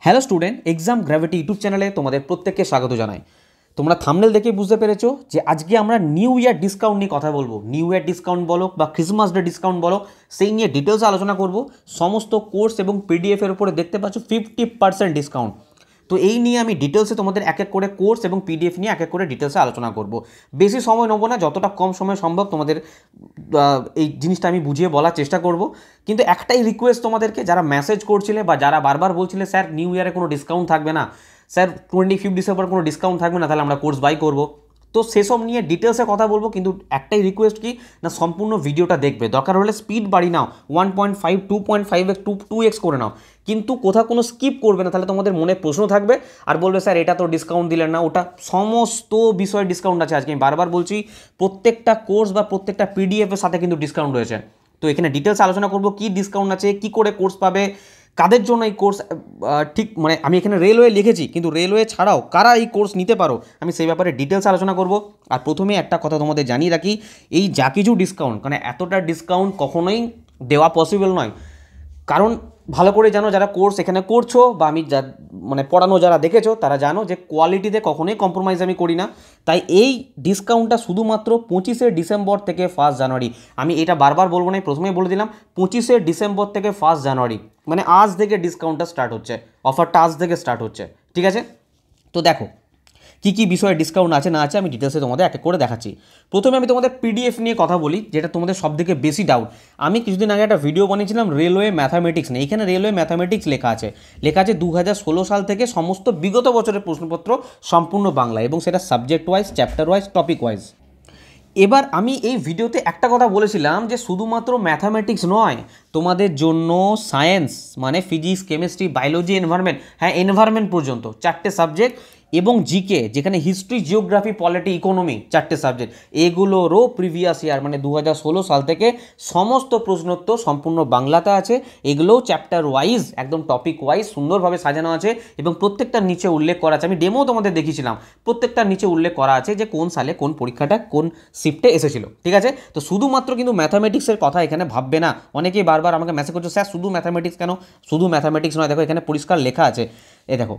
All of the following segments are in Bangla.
Hello student, exam gravity YouTube চ্যানেলে তোমাদের প্রত্যেককে স্বাগত জানাই। তোমরা থাম্বনেল দেখে বুঝতে পেরেছো যে আজকে আমরা নিউ ইয়ার ডিসকাউন্ট নিয়ে কথা বলবো। নিউ ইয়ার ডিসকাউন্ট বলো বা ক্রিসমাস ডে ডিসকাউন্ট বলো, সেই নিয়ে ডিটেলসে আলোচনা করব। সমস্ত কোর্স এবং পিডিএফের উপরে দেখতে পাচ্ছ 50% ডিসকাউন্ট। তো এই নিয়ে আমি ডিটেলসে তোমাদের এক এক করে কোর্স এবং পিডিএফ নিয়ে এক এক করে ডিটেলসে আলোচনা করব। বেশি সময় নেবো না, যতটা কম সময় সম্ভব তোমাদের এই জিনিসটা আমি বুঝিয়ে বলার চেষ্টা করব। কিন্তু একটাই রিকোয়েস্ট তোমাদেরকে, যারা মেসেজ করছিলে বা যারা বারবার বলছিলে স্যার নিউ ইয়ারে কোনো ডিসকাউন্ট থাকবে না, স্যার 25 ডিসেম্বর কোনো ডিসকাউন্ট থাকবে না, তাহলে আমরা কোর্স বাই করব। তো সেসব নিয়ে ডিটেলসে কথা বলবো, কিন্তু একটাই রিকোয়েস্ট কি না, সম্পূর্ণ ভিডিওটা দেখবে। দরকার হলে স্পিড বাড়ি নাও, 1.5 2.5x 2x করে নাও, কিন্তু কোথাও কোনো স্কিপ করবে না। তাহলে তোমাদের মনে প্রশ্ন থাকবে আর বলবে স্যার এটা তো ডিসকাউন্ট দিলেন না, ওটা সমস্ত বিষয়ে ডিসকাউন্ট আছে। আজকে আমি বারবার বলছি, প্রত্যেকটা কোর্স বা প্রত্যেকটা পিডিএফের সাথে কিন্তু ডিসকাউন্ট রয়েছে। তো এখানে ডিটেলস আলোচনা করব, কি ডিসকাউন্ট আছে, কি করে কোর্স পাবে, কাদের জন্য এই কোর্স ঠিক, মানে আমি এখানে রেলওয়ে লিখেছি, কিন্তু রেলওয়ে ছাড়াও কারা এই কোর্স নিতে পারো আমি সেই ব্যাপারে ডিটেলস আলোচনা করব। আর প্রথমে একটা কথা তোমাদের জানিয়ে রাখি, এই যা কিছু ডিসকাউন্ট, মানে এতটা ডিসকাউন্ট কখনোই দেওয়া পসিবল নয়। কারণ ভালো করে জানো, যারা কোর্স এখানে করছো বা আমি যা মানে পড়ানো যারা দেখেছো তারা জানো যে কোয়ালিটিতে কখনোই কম্প্রোমাইজ আমি করি না। তাই এই ডিসকাউন্টটা শুধুমাত্র 25শে ডিসেম্বর থেকে 1 জানুয়ারি। আমি এটা বারবার বলবো না, প্রথমেই বলে দিলাম, 25শে ডিসেম্বর থেকে 1 জানুয়ারি, মানে আজ থেকে ডিসকাউন্টটা স্টার্ট হচ্ছে, অফারটা আজ থেকে স্টার্ট হচ্ছে, ঠিক আছে? তো দেখো কী কী বিষয়ে ডিসকাউন্ট আছে না আছে আমি ডিটেলসে তোমাদের এক এক করে দেখাচ্ছি। প্রথমে আমি তোমাদের পিডিএফ নিয়ে কথা বলি, যেটা তোমাদের সবথেকে বেশি ডাউট। আমি কিছুদিন আগে একটা ভিডিও বানিয়েছিলাম রেলওয়ে ম্যাথামেটিক্স নিয়ে। এখানে রেলওয়ে ম্যাথামেটিক্স লেখা আছে 2016 সাল থেকে সমস্ত বিগত বছরের প্রশ্নপত্র সম্পূর্ণ বাংলা, এবং সেটা subject wise, chapter wise, topic wise. এবার আমি এই ভিডিওতে একটা কথা বলেছিলাম যে শুধুমাত্র ম্যাথামেটিক্স নয়, তোমাদের জন্য সায়েন্স মানে ফিজিক্স, কেমিস্ট্রি, বায়োলজি, এনভায়রনমেন্ট, হ্যাঁ এনভায়রনমেন্ট পর্যন্ত 4টে সাবজেক্ট, এবং জিকে যেখানে হিস্ট্রি, জিওগ্রাফি, পলিটি, ইকোনমি 4টে সাবজেক্ট, এগুলোরও প্রিভিয়াস ইয়ার মানে 2016 সাল থেকে সমস্ত প্রশ্নোত্তর সম্পূর্ণ বাংলাতে আছে। এগুলোও চ্যাপ্টার ওয়াইজ, একদম টপিক ওয়াইজ সুন্দরভাবে সাজানো আছে, এবং প্রত্যেকটার নিচে উল্লেখ করা আছে। আমি ডেমো তোমাদের দেখিয়েছিলাম, প্রত্যেকটার নিচে উল্লেখ করা আছে যে কোন সালে কোন পরীক্ষাটা কোন শিফটে এসেছিল, ঠিক আছে? তো শুধুমাত্র কিন্তু ম্যাথামেটিক্সের কথা এখানে ভাববে না। অনেকেই বারবার আমাকে মেসেজ করছে স্যার শুধু ম্যাথামেটিক্স কেন? শুধু ম্যাথামেটিক্স নয়, দেখো এখানে পরিষ্কার লেখা আছে, এ দেখো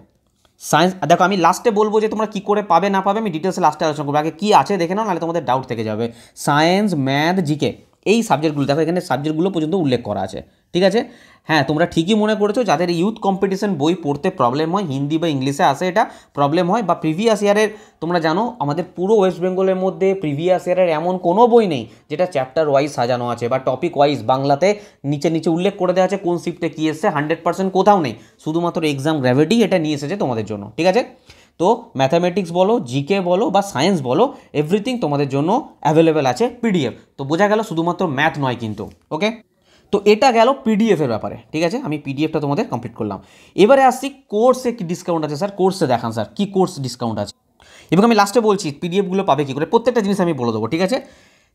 সায়েন্স। দেখো আমি লাস্টে বলবো যে তোমরা কী করে পাবে না পাবে, আমি ডিটেলসে লাস্টে আলোচনা করবো। আগে কী আছে দেখে নাও, নাহলে তোমাদের ডাউট থেকে যাবে। সায়েন্স, ম্যাথ, জিকে, এই সাবজেক্টগুলো দেখো এখানে সাবজেক্টগুলো পর্যন্ত উল্লেখ করা আছে, ঠিক আছে? হ্যাঁ, তোমরা ঠিকই মনে করেছো, যাদের ইউথ কম্পিটিশন বই পড়তে প্রবলেম হয়, হিন্দি বা ইংলিশে আসে এটা প্রবলেম হয়, বা প্রিভিয়াস ইয়ারের, তোমরা জানো আমাদের পুরো ওয়েস্ট বেঙ্গলের মধ্যে প্রিভিয়াস ইয়ারের এমন কোনো বই নেই যেটা চ্যাপ্টার ওয়াইজ সাজানো আছে বা টপিক ওয়াইজ বাংলাতে নিচে নিচে উল্লেখ করে দেওয়া আছে কোন শিফটে কী এসছে। 100% কোথাও নেই, শুধুমাত্র এক্সাম গ্র্যাভিটি এটা নিয়ে এসেছে তোমাদের জন্য, ঠিক আছে? তো ম্যাথামেটিক্স বলো, জিকে বলো বা সায়েন্স বলো, এভরিথিং তোমাদের জন্য অ্যাভেলেবেল আছে পিডিএফ। তো বোঝা গেল শুধুমাত্র ম্যাথ নয় কিন্তু, ওকে? তো এটা গেল পিডিএফের ব্যাপারে, ঠিক আছে? আমি পিডিএফটা তোমাদের কমপ্লিট করলাম। এবারে আসছি কোর্সে কি ডিসকাউন্ট আছে স্যার, কোর্সে দেখান স্যার কী কোর্স ডিসকাউন্ট আছে। এবং আমি লাস্টে বলছি পিডিএফগুলো পাবে কী করে, প্রত্যেকটা জিনিস আমি বলে দেবো, ঠিক আছে?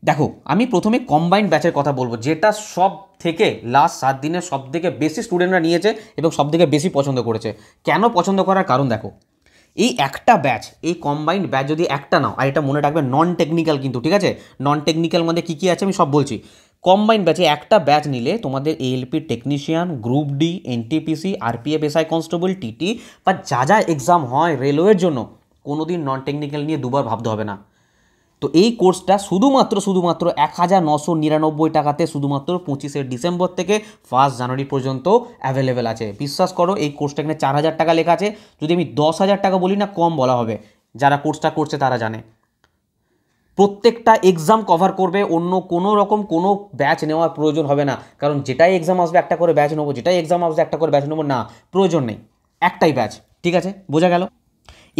দেখো আমি প্রথমে কম্বাইন্ড ব্যাচের কথা বলবো, যেটা সব থেকে লাস্ট 7 দিনে সব থেকে বেশি স্টুডেন্টরা নিয়েছে এবং সব থেকে বেশি পছন্দ করেছে। কেন পছন্দ করার কারণ দেখো, এই একটা ব্যাচ, এই কম্বাইন্ড ব্যাচ যদি একটা নাও, আর এটা মনে রাখবে নন টেকনিক্যাল কিন্তু, ঠিক আছে? নন টেকনিক্যাল মধ্যে কী কী আছে আমি সব বলছি। কম্বাইন্ড ব্যাচে একটা ব্যাচ নিলে তোমাদের ALP technician, group D, NTPC, RPF, SI constable, TT বা যা যা এক্সাম হয় রেলওয়ের জন্য, কোনো দিন নন টেকনিক্যাল নিয়ে দুবার ভাবতে হবে না। তো এই কোর্সটা শুধুমাত্র 1999 টাকাতে শুধুমাত্র 25শে ডিসেম্বর থেকে 1 জানুয়ারি পর্যন্ত অ্যাভেলেবেল আছে। বিশ্বাস করো, এই কোর্সটা এখানে 4000 টাকা লেখা আছে। যদি আমি 10,000 টাকা বলি না, কম বলা হবে। যারা কোর্সটা করছে তারা জানে প্রত্যেকটা এক্সাম কভার করবে, অন্য কোনো রকম কোনো ব্যাচ নেওয়ার প্রয়োজন হবে না। কারণ যেটাই এক্সাম আসবে একটা করে ব্যাচ নেবো, যেটাই এক্সাম আসবে একটা করে ব্যাচ নেবো, না, প্রয়োজন নেই, একটাই ব্যাচ, ঠিক আছে? বোঝা গেল?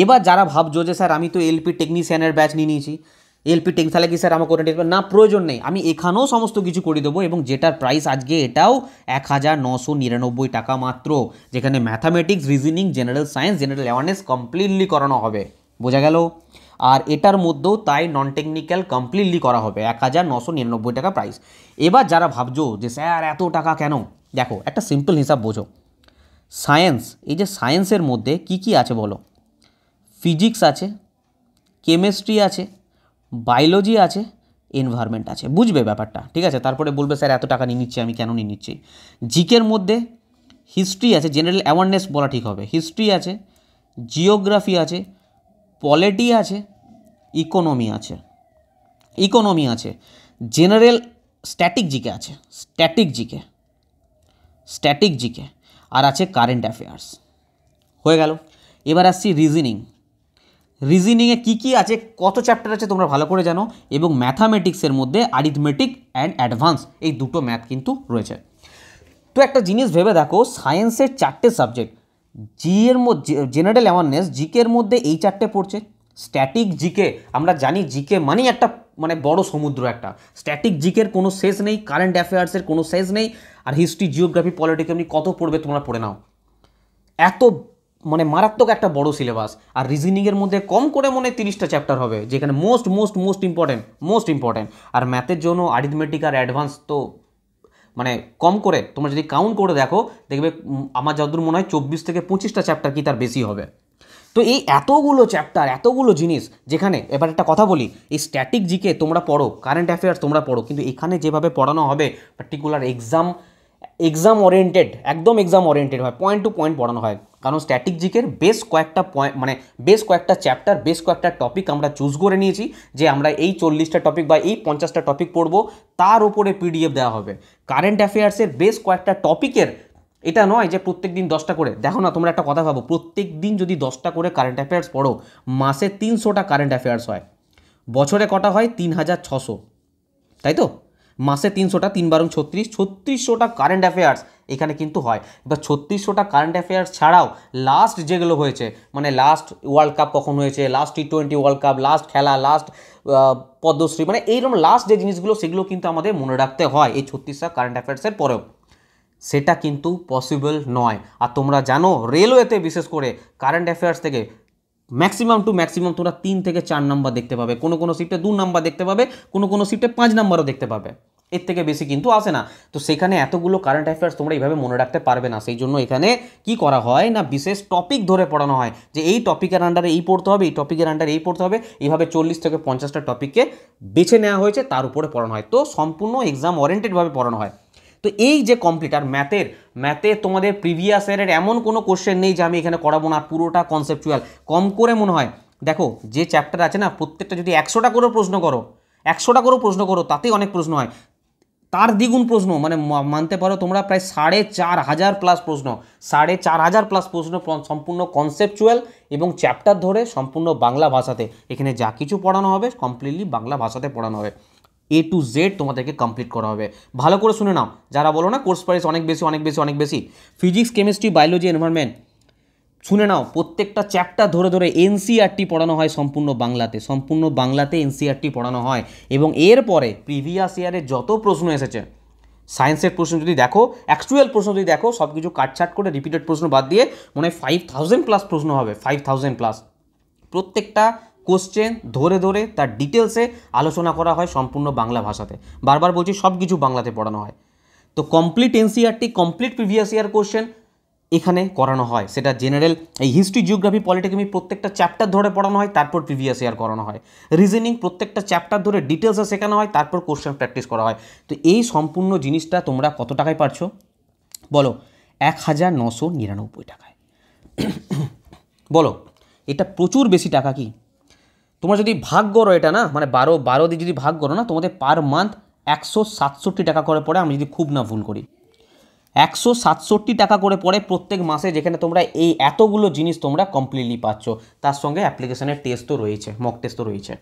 এবার যারা ভাবছো যে স্যার আমি তো এলপি টেকনিশিয়ানের ব্যাচ নিয়ে নিয়েছি, এলপি টেক, তাহলে কি স্যার আমার করে নিতে, না, প্রয়োজন নেই, আমি এখানেও সমস্ত কিছু করে দেবো, এবং যেটার প্রাইস আজকে এটাও 1999 টাকা মাত্র, যেখানে mathematics, reasoning, general science, general awareness completely করানো হবে। বোঝা গেল? আর এটার মধ্যেও তাই নন টেকনিক্যাল কমপ্লিটলি করা হবে, 1999 টাকা প্রাইস। এবার যারা ভাবছো যে স্যার এত টাকা কেন, দেখো একটা সিম্পল হিসাব বোঝো। সায়েন্স, এই যে সায়েন্সের মধ্যে কি কি আছে বলো? ফিজিক্স আছে, কেমিস্ট্রি আছে, বায়োলজি আছে, এনভায়রনমেন্ট আছে। বুঝবে ব্যাপারটা, ঠিক আছে? তারপরে বলবে স্যার এত টাকা নিয়ে নিচ্ছি, আমি কেন নিয়ে নিচ্ছি? জিকের মধ্যে হিস্ট্রি আছে, জেনারেল অ্যাওয়ারনেস বলা ঠিক হবে, হিস্ট্রি আছে, জিওগ্রাফি আছে, পলিটি আছে, ইকোনমি আছে, জেনারেল স্ট্যাটিক জিকে আছে, স্ট্যাটিক জিকে আর আছে কারেন্ট অ্যাফেয়ার্স। হয়ে গেল। এবার আসছি রিজনিংয়ে কী আছে, কত চ্যাপ্টার আছে তোমরা ভালো করে জানো, এবং ম্যাথামেটিক্সের মধ্যে অ্যারিথমেটিক অ্যান্ড অ্যাডভান্স, এই দুটো ম্যাথ কিন্তু রয়েছে। তো একটা জিনিস ভেবে দেখো, সায়েন্সের 4টে সাবজেক্ট, এর মধ্যে জেনারেল অ্যাওয়ারনেস জিকের মধ্যে এই 4টে পড়ছে। স্ট্যাটিক জিকে, আমরা জানি জিকে মানেই একটা মানে বড় সমুদ্র একটা, স্ট্যাটিক জিকের কোনো শেষ নেই, কারেন্ট অ্যাফেয়ার্সের কোনো শেষ নেই, আর হিস্ট্রি, জিওগ্রাফি, পলিটিক্যাল কত পড়বে তোমরা পড়ে নাও, এত মানে মারাত্মক একটা বড় সিলেবাস। আর রিজনিংয়ের মধ্যে কম করে মনে 30টা চ্যাপ্টার হবে, যেখানে মোস্ট ইম্পর্টেন্ট। আর ম্যাথের জন্য অ্যারিথমেটিক আর অ্যাডভান্স তো মানে কম করে তোমরা যদি কাউন্ট করে দেখো, দেখবে আমার যতদূর মনে হয় 24 থেকে 25টা চ্যাপ্টার কি তার বেশি হবে। তো এই এতগুলো চ্যাপ্টার, এতগুলো জিনিস, যেখানে এবার একটা কথা বলি, এই স্ট্যাটিক জিকে তোমরা পড়ো, কারেন্ট অ্যাফেয়ার্স তোমরা পড়ো, কিন্তু এখানে যেভাবে পড়ানো হবে পার্টিকুলার এক্সাম ওরিয়েন্টেড, একদম এক্সাম ওরিয়েন্টেড হয়, পয়েন্ট টু পয়েন্ট পড়ানো হয়। কারণ স্ট্যাটিক জিকের বেশ কয়েকটা পয়েন্ট মানে বেশ কয়েকটা চ্যাপ্টার, বেশ কয়েকটা টপিক আমরা চুজ করে নিয়েছি, যে আমরা এই 40টা টপিক বা এই 50টা টপিক পড়বো, তার উপরে পিডিএফ দেওয়া হবে। কারেন্ট অ্যাফেয়ার্সের বেশ কয়েকটা টপিকের, এটা নয় যে প্রত্যেক দিন 10টা করে, দেখো না তোমরা একটা কথা ভাবো, প্রত্যেক দিন যদি 10টা করে কারেন্ট অ্যাফেয়ার্স পড়ো, মাসে 300টা কারেন্ট অ্যাফেয়ার্স হয়, বছরে কটা হয় 3600, তাই তো? মাসে 300টা, 3 বারং 3600টা কারেন্ট অ্যাফেয়ার্স এখানে কিন্তু হয়। এবার 3600টা কারেন্ট অ্যাফেয়ার্স ছাড়াও লাস্ট যেগুলো হয়েছে, মানে লাস্ট ওয়ার্ল্ড কাপ কখন হয়েছে, last T20 world cup, last খেলা, লাস্ট পদ্মশ্রী, মানে এইরকম লাস্ট যে জিনিসগুলো, সেগুলো কিন্তু আমাদের মনে রাখতে হয় এই 36টা কারেন্ট অ্যাফেয়ার্সের পরেও। সেটা কিন্তু পসিবল নয়। আর তোমরা জানো রেলওয়েতে বিশেষ করে কারেন্ট অ্যাফেয়ার্স থেকে ম্যাক্সিমাম তোমরা 3 থেকে 4 নাম্বার দেখতে পাবে, কোনো শিফটে 2 নাম্বার দেখতে পাবে, কোনো শিফটে 5 নাম্বারও দেখতে পাবে, এর থেকে বেশি কিন্তু আসে না। তো সেখানে এতগুলো কারেন্ট অ্যাফেয়ার্স তোমরা এইভাবে মনে রাখতে পারবে না। সেই জন্য এখানে কি করা হয় না, বিশেষ টপিক ধরে পড়ানো হয়, যে এই টপিকের আন্ডারে এই পড়তে হবে, এই টপিকের আন্ডারে এই পড়তে হবে, এইভাবে 40 থেকে 50টা টপিককে বেছে নেওয়া হয়েছে, তার উপরে পড়ানো হয়। তো সম্পূর্ণ এক্সাম ওরিয়েন্টেডভাবে পড়ানো হয়। তো এই যে কমপ্লিট, আর ম্যাথে তোমাদের প্রিভিয়াস ইয়ারের এমন কোনো কোশ্চেন নেই যে আমি এখানে করাবো না, পুরোটা কনসেপচুয়াল। কম করে মনে হয়, দেখো যে চ্যাপ্টার আছে না, প্রত্যেকটা যদি 100টা করে প্রশ্ন করো, তাতেই অনেক প্রশ্ন হয়, তার দ্বিগুণ প্রশ্ন, মানে মানতে পারো তোমরা প্রায় 4500 প্লাস প্রশ্ন, 4500 প্লাস প্রশ্ন, সম্পূর্ণ কনসেপচুয়াল এবং চ্যাপ্টার ধরে সম্পূর্ণ বাংলা ভাষাতে। এখানে যা কিছু পড়ানো হবে কমপ্লিটলি বাংলা ভাষাতে পড়ানো হবে, A to Z তোমাদেরকে কমপ্লিট করা হবে। ভালো করে শুনে নাও, যারা বলো না কোর্স প্রাইস অনেক বেশি, ফিজিক্স, কেমিস্ট্রি, বায়োলজি, এনভায়রনমেন্ট, শুনে নাও প্রত্যেকটা চ্যাপ্টার ধরে এনসিইআরটি পড়ানো হয় সম্পূর্ণ বাংলাতে এনসিইআরটি পড়ানো হয়। এবং এরপরে প্রিভিয়াস ইয়ারের যত প্রশ্ন এসেছে, সায়েন্সের প্রশ্ন যদি দেখো, অ্যাকচুয়াল প্রশ্ন যদি দেখো, সব কিছু কাটছাট করে রিপিটেড প্রশ্ন বাদ দিয়ে মনে হয় 5000 প্লাস প্রশ্ন হবে, 5000 প্লাস। প্রত্যেকটা কোশ্চেন ধরে তার ডিটেলসে আলোচনা করা হয় সম্পূর্ণ বাংলা ভাষাতে। বারবার বলছি, সব কিছু বাংলাতে পড়ানো হয়। তো complete NCERT, complete previous year question এখানে করানো হয়। সেটা জেনারেল, এই হিস্ট্রি, জিওগ্রাফি, পলিটিক্যাল প্রত্যেকটা চ্যাপ্টার ধরে পড়ানো হয়, তারপর প্রিভিয়াস ইয়ার করানো হয়। রিজনিং প্রত্যেকটা চ্যাপ্টার ধরে ডিটেলসে শেখানো হয়, তারপর কোশ্চেন প্র্যাকটিস করা হয়। তো এই সম্পূর্ণ জিনিসটা তোমরা কত টাকায় পারছো বলো? 1999 টাকায়। বলো, এটা প্রচুর বেশি টাকা কি? তোমরা যদি ভাগ করো এটা না, মানে 12 দিয়ে যদি ভাগ করো না, তোমাদের পার মান্থ 167 টাকা করে পড়ে, আমি যদি খুব না ভুল করি, 167 টাকা করে পড়ে প্রত্যেক মাসে, যেখানে তোমরা এই এতগুলো জিনিস তোমরা কমপ্লিটলি পাচ্ছ। তার সঙ্গে অ্যাপ্লিকেশনের টেস্ট তো রয়েছে, মক টেস্ট তো রয়েছে,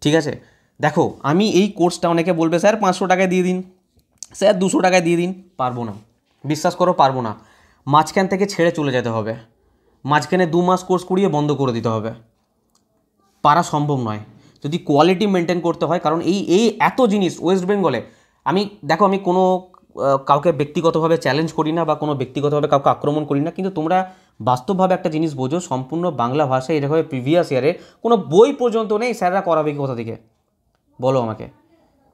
ঠিক আছে? দেখো, আমি এই কোর্সটা, অনেকে বলবে স্যার 500 টাকায় দিয়ে দিন, স্যার 200 টাকায় দিয়ে দিন, পারবো না, বিশ্বাস করো পারবো না। মাঝখান থেকে ছেড়ে চলে যেতে হবে, মাঝখানে 2 মাস কোর্স করিয়ে বন্ধ করে দিতে হবে, পারা সম্ভব নয় যদি কোয়ালিটি মেনটেন করতে হয়। কারণ এই এত জিনিস ওয়েস্ট বেঙ্গলে, আমি দেখো, আমি কোনো কাউকে ব্যক্তিগতভাবে চ্যালেঞ্জ করি না বা কোনো ব্যক্তিগতভাবে কাউকে আক্রমণ করি না, কিন্তু তোমরা বাস্তবভাবে একটা জিনিস বোঝো, সম্পূর্ণ বাংলা ভাষায় এরকম প্রিভিয়াস ইয়ারে কোনো বই পর্যন্ত নেই, স্যাররা করাবে কি কোথা থেকে বলো আমাকে?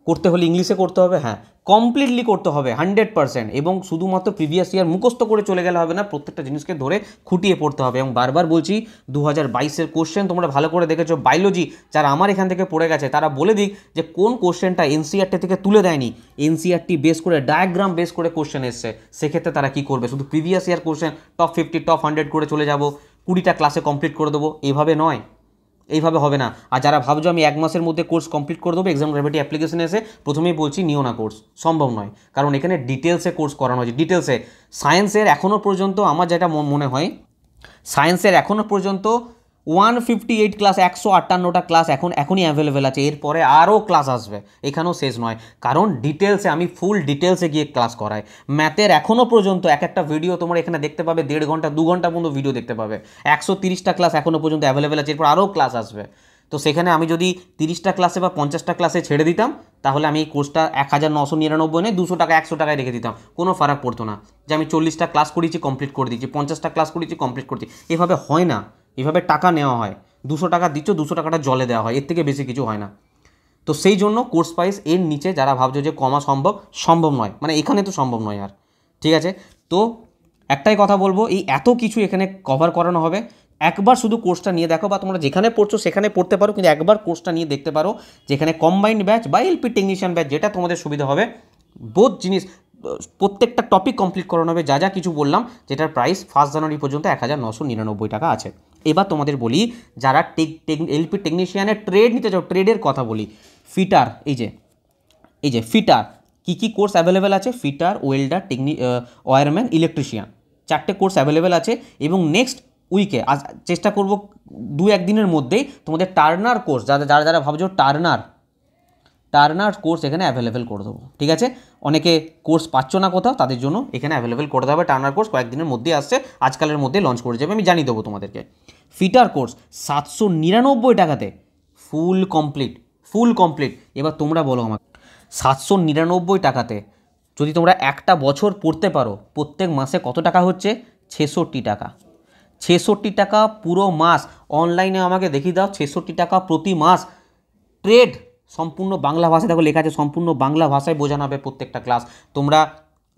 করতে হলে ইংলিশে করতে হবে, হ্যাঁ কমপ্লিটলি করতে হবে 100%, এবং শুধুমাত্র প্রিভিয়াস ইয়ার মুখস্থ করে চলে গেলে হবে না, প্রত্যেকটা জিনিসকে ধরে খুঁটিয়ে পড়তে হবে। এবং বারবার বলছি 2022-এর কোশ্চেন তোমরা ভালো করে দেখেছো, বায়োলজি যারা আমার এখান থেকে পড়ে গেছে তারা বলে দিক যে কোন কোশ্চেনটা এনসিআরটি থেকে তুলে দেয়নি, এনসিআরটি বেস করে ডায়াগ্রাম বেস করে কোশ্চেন এসছে, সেক্ষেত্রে তারা কি করবে, শুধু previous year question top 50 top 100 করে চলে যাব, 20টা ক্লাসে কমপ্লিট করে দেবো, এইভাবে নয়, এইভাবে হবে না। আর যারা ভাবছো আমি 1 মাসের মধ্যে কোর্স কমপ্লিট করে দেবো এক্সাম গ্র্যাভিটি অ্যাপ্লিকেশন এসে, প্রথমেই বলছি নিও না কোর্স, সম্ভব নয়, কারণ এখানে ডিটেলসে কোর্স করানো হয়েছে, ডিটেলসে। সায়েন্সের এখনও পর্যন্ত আমার যেটা মনে হয়, সায়েন্সের এখনও পর্যন্ত 158 ক্লাস, 158টা ক্লাস এখনই অ্যাভেলেবেল আছে, এরপরে আরও ক্লাস আসবে, এখানেও শেষ নয়, কারণ ডিটেলসে আমি ফুল ডিটেলসে গিয়ে ক্লাস করাই। ম্যাথের এখনও পর্যন্ত এক একটা ভিডিও তোমরা এখানে দেখতে পাবে, 1.5 ঘন্টা 2 ঘন্টা পর্যন্ত ভিডিও দেখতে পাবে, 130টা ক্লাস এখনও পর্যন্ত অ্যাভেলেবেল আছে, এরপর আরও ক্লাস আসবে। তো সেখানে আমি যদি 30টা ক্লাসে বা 50টা ক্লাসে ছেড়ে দিতাম, তাহলে আমি এই কোর্সটা 1999 নয় 200 টাকা 100 টাকায় রেখে দিতাম, কোনো ফারাক পড়তো না, যে আমি 40টা ক্লাস করেছি কমপ্লিট করে দিচ্ছি, 50টা ক্লাস করেছি কমপ্লিট করছি, এভাবে হয় না, এভাবে টাকা নেওয়া হয়, 200 টাকা দিচ্ছ, 200 টাকাটা জলে দেওয়া হয়, এর থেকে বেশি কিছু হয় না। তো সেই জন্য কোর্স প্রাইস এর নিচে যারা ভাবছো যে কমা সম্ভব নয়, মানে এখানে তো সম্ভব নয় আর, ঠিক আছে। তো একটাই কথা বলবো, এই এত কিছু এখানে কভার করানো হবে, একবার শুধু কোর্সটা নিয়ে দেখো, বা তোমরা যেখানে পড়ছো সেখানে পড়তে পারো, কিন্তু একবার কোর্সটা নিয়ে দেখতে পারো, যেখানে কম্বাইন্ড ব্যাচ বা এলপি টেকনিশিয়ান ব্যাচ, যেটা তোমাদের সুবিধা হবে, বোথ জিনিস, প্রত্যেকটা টপিক কমপ্লিট করানো হবে, যা যা কিছু বললাম, যেটার প্রাইস 1 জানুয়ারি পর্যন্ত 1999 টাকা আছে। এবার তোমাদের বলি, যারা এলপি টেকনিশিয়ানের ট্রেড নিতে চাও, ট্রেডের কথা বলি, ফিটার, এই যে ফিটার, কী কোর্স অ্যাভেলেবেল আছে, ফিটার, ওয়েল্ডার, ওয়্যারম্যান, ইলেকট্রিশিয়ান, 4টে কোর্স অ্যাভেলেবেল আছে। এবং নেক্সট উইকে চেষ্টা করব 2-1 দিনের মধ্যেই তোমাদের টার্নার কোর্স, যারা ভাবছো টার্নার কোর্স এখানে অ্যাভেলেবেল করে দেবো, ঠিক আছে। অনেকে কোর্স পাচ্ছ না কোথাও, তাদের জন্য এখানে অ্যাভেলেবেল করে দেওয়া হবে, টার্নার কোর্স কয়েকদিনের মধ্যে আসছে, আজকালের মধ্যে লঞ্চ করে যাবে, আমি জানিয়ে দেবো তোমাদেরকে। ফিটার কোর্স 799 টাকাতে ফুল কমপ্লিট। এবার তোমরা বলো আমাকে, 799 টাকাতে যদি তোমরা একটা বছর পড়তে পারো, প্রত্যেক মাসে কত টাকা হচ্ছে, 66 টাকা, 66 টাকা পুরো মাস। অনলাইনে আমাকে দেখিয়ে দাও 66 টাকা প্রতি মাস, ট্রেড সম্পূর্ণ বাংলা ভাষায়, দেখো লেখা আছে সম্পূর্ণ বাংলা ভাষায় বোঝানো হবে প্রত্যেকটা ক্লাস। তোমরা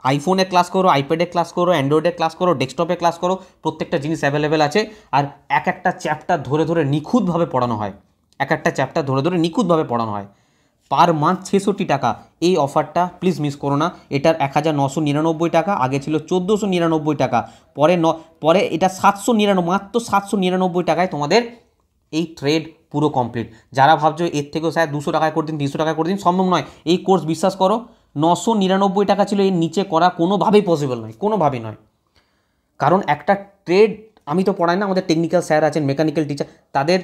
আইফোনে ক্লাস করো, আইপ্যাডে ক্লাস করো, অ্যান্ড্রয়েডে ক্লাস করো, ডেস্কটপে ক্লাস করো, প্রত্যেকটা জিনিস অ্যাভেলেবেল আছে। আর এক একটা চ্যাপ্টার ধরে ধরে নিখুঁতভাবে পড়ানো হয়, নিখুঁতভাবে পড়ানো হয়। পার মান্থ 66 টাকা, এই অফারটা প্লিজ মিস করো না। এটার 1999 টাকা, আগে ছিল 1499 টাকা, পরে এটা 799, মাত্র 799 টাকায় তোমাদের এই ট্রেড পুরো কমপ্লিট। যারা ভাবছো এর থেকেও স্যার 200 টাকায় করে দিন, 300 টাকায় করে দিন, সম্ভব নয়। এই কোর্স বিশ্বাস করো 999 টাকা ছিল, এর নিচে করা কোনোভাবেই পসিবল নয়, কোনোভাবেই নয়। কারণ একটা ট্রেড আমি তো পড়াই না, আমাদের টেকনিক্যাল স্যার আছেন, মেকানিক্যাল টিচার, তাদের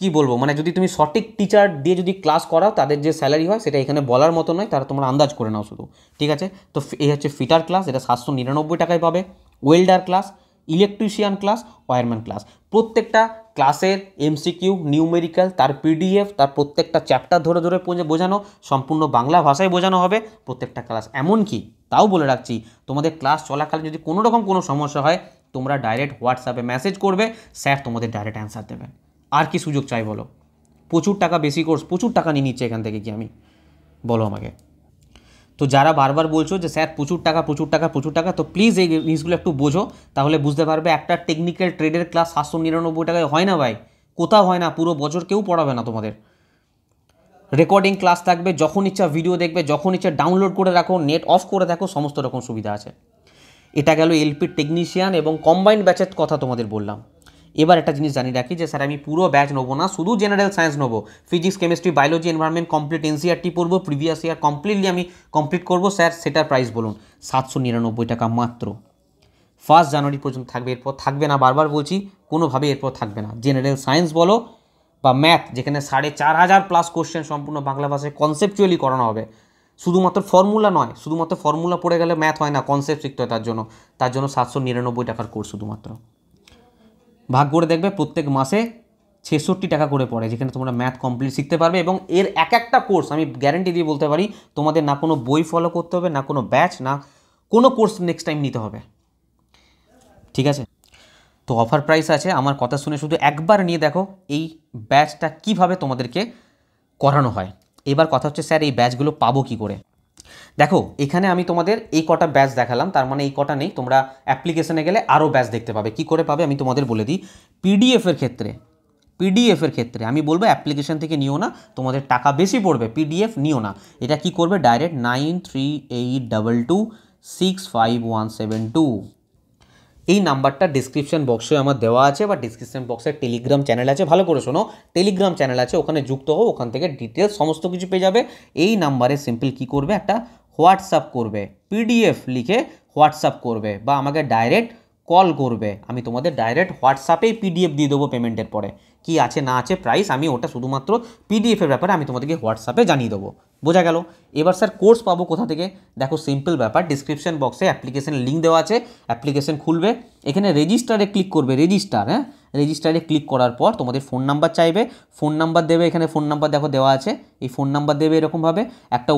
কি বলবো, মানে যদি তুমি সঠিক টিচার দিয়ে যদি ক্লাস করাও, তাদের যে স্যালারি হয় সেটা এখানে বলার মতো নয়, তারা তোমরা আন্দাজ করে নাও শুধু, ঠিক আছে। তো এই হচ্ছে ফিটার ক্লাস, এটা 799 টাকায় পাবে। Welder class, electrician class, wireman class, প্রত্যেকটা ক্লাসের এমসিকিউ, নিউমেরিক্যাল, তার পিডিএফ, তার প্রত্যেকটা চ্যাপ্টার ধরে ধরে বোঝানো, সম্পূর্ণ বাংলা ভাষায় বোঝানো হবে প্রত্যেকটা ক্লাস। এমনকি তাও বলে রাখছি, তোমাদের ক্লাস চলাকালীন যদি কোনো রকম কোনো সমস্যা হয়, তোমরা ডাইরেক্ট হোয়াটসঅ্যাপে মেসেজ করবে, স্যার তোমাদের ডাইরেক্ট অ্যান্সার দেবেন। আর কি সুযোগ চাই বলো? প্রচুর টাকা, বেশি কোর্স প্রচুর টাকা নিয়ে নিচ্ছে এখান থেকে, কি আমি বলো আমাকে। তো যারা বারবার বলছো যে স্যার প্রচুর টাকা, তো প্লিজ এই জিনিসগুলো একটু বোঝো, তাহলে বুঝতে পারবে একটা টেকনিক্যাল ট্রেডের ক্লাস 799 টাকায় হয় না ভাই, কোথাও হয় না, পুরো বছর কেউ পড়াবে না তোমাদের। রেকর্ডিং ক্লাস থাকবে, যখন ইচ্ছা ভিডিও দেখবে, যখন ইচ্ছা ডাউনলোড করে রাখো, নেট অফ করে দেখো, সমস্ত রকম সুবিধা আছে। এটা গেল এলপি টেকনিশিয়ান এবং কম্বাইন্ড ব্যাচের কথা তোমাদের বললাম। এবার একটা জিনিস জানিয়ে রাখি যে স্যার আমি পুরো ব্যাচ নেবো না, শুধু জেনারেল সায়েন্স নেবো, physics, chemistry, biology, environment complete, NCERT পড়বো, প্রিভিয়াস ইয়ার কমপ্লিটলি আমি কমপ্লিট করবো, স্যার সেটার প্রাইস বলুন। 799 টাকা মাত্র, 1 জানুয়ারি পর্যন্ত থাকবে, এরপর থাকবে না, বারবার বলছি, কোনোভাবে এরপর থাকবে না। জেনারেল সায়েন্স বলো বা ম্যাথ, যেখানে 4500+ কোশ্চেন সম্পূর্ণ বাংলা ভাষায় কনসেপচুয়ালি করানো হবে, শুধুমাত্র ফর্মুলা নয়, শুধুমাত্র ফর্মুলা পড়ে গেলে ম্যাথ হয় না, কনসেপ্ট শিখতে হয়, তার জন্য 799 টাকার কোর্স শুধুমাত্র। ভাগ করে দেখবে প্রত্যেক মাসে 66 টাকা করে পড়ে, যেখানে তোমরা ম্যাথ কমপ্লিট শিখতে পারবে। এবং এর এক একটা কোর্স আমি গ্যারেন্টি দিয়ে বলতে পারি, তোমাদের না কোনো বই ফলো করতে হবে, না কোনো ব্যাচ, না কোনো কোর্স নেক্সট টাইম নিতে হবে, ঠিক আছে। তো অফার প্রাইস আছে, আমার কথা শুনে শুধু একবার নিয়ে দেখো এই ব্যাচটা কিভাবে তোমাদেরকে করানো হয়। এবার কথা হচ্ছে স্যার এই ব্যাচগুলো পাবো কী করে? দেখো এখানে আমি তোমাদের এই কটা ব্যাচ দেখালাম, তার মানে এই কটা নেই, তোমরা অ্যাপ্লিকেশনে গেলে আরও ব্যাচ দেখতে পাবে। কি করে পাবে আমি তোমাদের বলে দিই। পিডিএফের ক্ষেত্রে আমি বলবো অ্যাপ্লিকেশন থেকে নিও না, তোমাদের টাকা বেশি পড়বে, পিডিএফ নিও না। এটা কি করবে, ডাইরেক্ট 9382265172 এই নাম্বারটা ডিসক্রিপশন বক্সে আমার দেওয়া আছে, বা ডিসক্রিপশন বক্সের টেলিগ্রাম চ্যানেল আছে, ভালো করে শোনো, টেলিগ্রাম চ্যানেল আছে, ওখানে যুক্ত হও, ওখান থেকে ডিটেলস সমস্ত কিছু পেয়ে যাবে। এই নাম্বারে সিম্পল কি করবে, একটা হোয়াটসঅ্যাপ করবে, পিডিএফ লিখে হোয়াটসঅ্যাপ করবে, বা আমাকে ডাইরেক্ট কল করবে, আমি তোমাদের ডাইরেক্ট হোয়াটসঅ্যাপেই পিডিএফ দিয়ে দেবো পেমেন্টের পরে, কি আছে না আছে প্রাইস, আমি ওটা শুধুমাত্র পিডিএফের ব্যাপারে আমি তোমাদেরকে হোয়াটসঅ্যাপে জানিয়ে দেবো। বোঝা গেল? এবার স্যার কোর্স পাবো কোথা থেকে? দেখো সিম্পল ব্যাপার, ডিসক্রিপশন বক্সে অ্যাপ্লিকেশনের লিঙ্ক দেওয়া আছে, অ্যাপ্লিকেশন খুলবে, এখানে রেজিস্টারে ক্লিক করবে, রেজিস্টারে ক্লিক করার পর তোমাদের ফোন নাম্বার চাইবে, ফোন নাম্বার দেবে, এখানে ফোন নাম্বার দেখো দেওয়া আছে, এই ফোন নাম্বার দেবে, এরকমভাবে একটা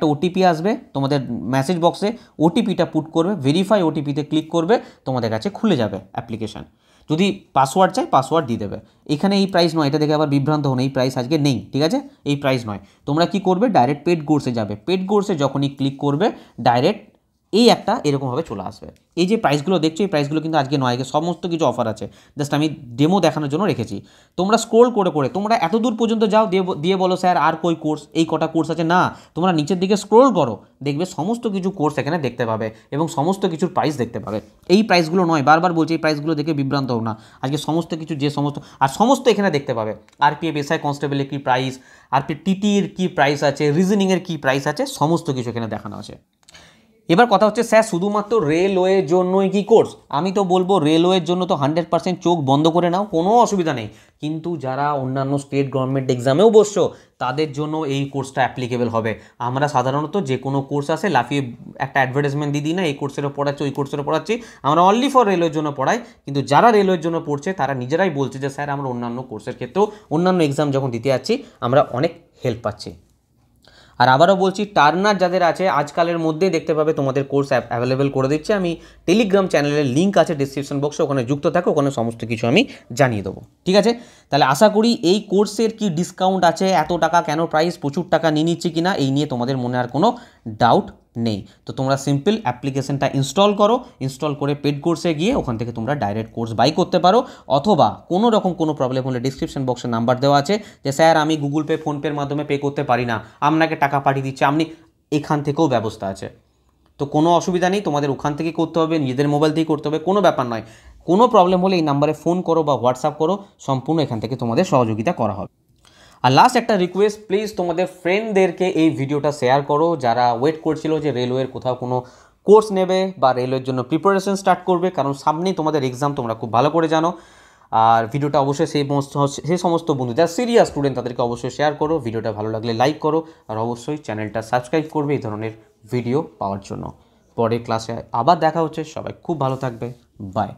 ওটিপি আসবে তোমাদের মেসেজ বক্সে, ওটিপিটা পুট করবে, ভেরিফাই ওটিপিতে ক্লিক করবে, তোমাদের কাছে খুলে যাবে অ্যাপ্লিকেশান। যদি পাসওয়ার্ড চাই পাসওয়ার্ড দিয়ে দেবে। এখানে এই প্রাইস নয়, এটা দেখে আবার বিভ্রান্ত হন, এই প্রাইস আজকে নেই, ঠিক আছে, এই প্রাইস নয়। তোমরা কি করবে, ডাইরেক্ট পেড কোর্সে যাবে, পেড কোর্সে যখনই ক্লিক করবে ডাইরেক্ট এই একটা এরকমভাবে চলে আসবে। এই যে প্রাইসগুলো দেখছো, এই প্রাইসগুলো কিন্তু আজকে নয়, আজকে সমস্ত কিছু অফার আছে, জাস্ট আমি ডেমো দেখানোর জন্য রেখেছি। তোমরা স্ক্রোল করে করে তোমরা এত দূর পর্যন্ত যাও, দিয়ে বলো স্যার আর কই কোর্স, এই কটা কোর্স আছে, না, তোমরা নিচের দিকে স্ক্রোল করো, দেখবে সমস্ত কিছু কোর্স এখানে দেখতে পাবে এবং সমস্ত কিছুর প্রাইস দেখতে পাবে। এই প্রাইসগুলো নয়, বারবার বলছি, এই প্রাইসগুলো দেখে বিভ্রান্ত হও না, আজকে সমস্ত কিছু যে সমস্ত আর সমস্ত এখানে দেখতে পাবে। আরপিএফ এসআই কনস্টেবলের কী প্রাইস, আরপিএফ টিটির কী প্রাইস আছে, রিজনিংয়ের কী প্রাইস আছে, সমস্ত কিছু এখানে দেখানো আছে। এবার কথা হচ্ছে স্যার শুধুমাত্র রেলওয়ের জন্যই কি কোর্স? আমি তো বলবো রেলওয়ের জন্য তো 100% চোখ বন্ধ করে নাও, কোনো অসুবিধা নেই, কিন্তু যারা অন্যান্য স্টেট গভর্নমেন্ট এক্সামেও বসছো তাদের জন্য এই কোর্সটা অ্যাপ্লিকেবল হবে। আমরা সাধারণত যে কোনো কোর্স আসে লাফিয়ে একটা অ্যাডভার্টাইজমেন্ট দিই না, এই কোর্সেরও পড়াচ্ছি ওই কোর্সেরও পড়াচ্ছি, আমরা অনলি ফর রেলওয়ের জন্য পড়াই, কিন্তু যারা রেলওয়ের জন্য পড়ছে তারা নিজেরাই বলছে যে স্যার আমরা অন্যান্য কোর্সের ক্ষেত্রেও অন্যান্য এক্সাম যখন দিতে যাচ্ছি আমরা অনেক হেল্প পাচ্ছি। আর আবারও বলছি, টার্নার যাদের আছে আজকালের মধ্যে দেখতে পাবে তোমাদের কোর্স অ্যাভেলেবেল করে দিচ্ছে, আমি টেলিগ্রাম চ্যানেলের লিঙ্ক আছে ডিসক্রিপশন বক্সে, ওখানে যুক্ত থাকো, ওখানে সমস্ত কিছু আমি জানিয়ে দেবো, ঠিক আছে? তাহলে আশা করি এই কোর্সের কি ডিসকাউন্ট আছে, এত টাকা কেন প্রাইস, প্রচুর টাকা নিয়ে নিচ্ছে কিনা, এই নিয়ে তোমাদের মনে আর কোনো ডাউট নেই। তো তোমরা সিম্পল অ্যাপ্লিকেশনটা ইনস্টল করো, ইনস্টল করে পেড কোর্সে গিয়ে ওখান থেকে তোমরা ডাইরেক্ট কোর্স বাই করতে পারো, অথবা কোনো রকম কোনো প্রবলেম হলে ডিসক্রিপশন বক্সে নাম্বার দেওয়া আছে যে স্যার আমি গুগল পে ফোনপের মাধ্যমে পে করতে পারি না, আপনাকে টাকা পাঠিয়ে দিচ্ছি, আপনি এখান থেকেও ব্যবস্থা আছে। তো কোনো অসুবিধা নেই, তোমাদের ওখান থেকে করতে হবে, নিজেদের মোবাইল থেকেই করতে হবে, কোনো ব্যাপার নয়। কোনো প্রবলেম হলে এই নাম্বারে ফোন করো বা হোয়াটসঅ্যাপ করো, সম্পূর্ণ এখান থেকে তোমাদের সহযোগিতা করা হবে। আর লাস্ট একটা রিকোয়েস্ট, প্লিজ তোমাদের ফ্রেন্ডদেরকে এই ভিডিওটা শেয়ার করো যারা ওয়েট করছিল যে রেলওয়ের কোথাও কোনো কোর্স নেবে বা রেলওয়ের জন্য প্রিপারেশন স্টার্ট করবে, কারণ সামনেই তোমাদের এক্সাম, তোমরা খুব ভালো করে জানো। আর ভিডিওটা অবশ্যই সেই সমস্ত বন্ধু যারা সিরিয়াস স্টুডেন্ট তাদেরকে অবশ্যই শেয়ার করো, ভিডিওটা ভালো লাগলে লাইক করো, আর অবশ্যই চ্যানেলটা সাবস্ক্রাইব করবে এই ধরনের ভিডিও পাওয়ার জন্য। পরের ক্লাসে আবার দেখা হচ্ছে, সবাই খুব ভালো থাকবে, বাই।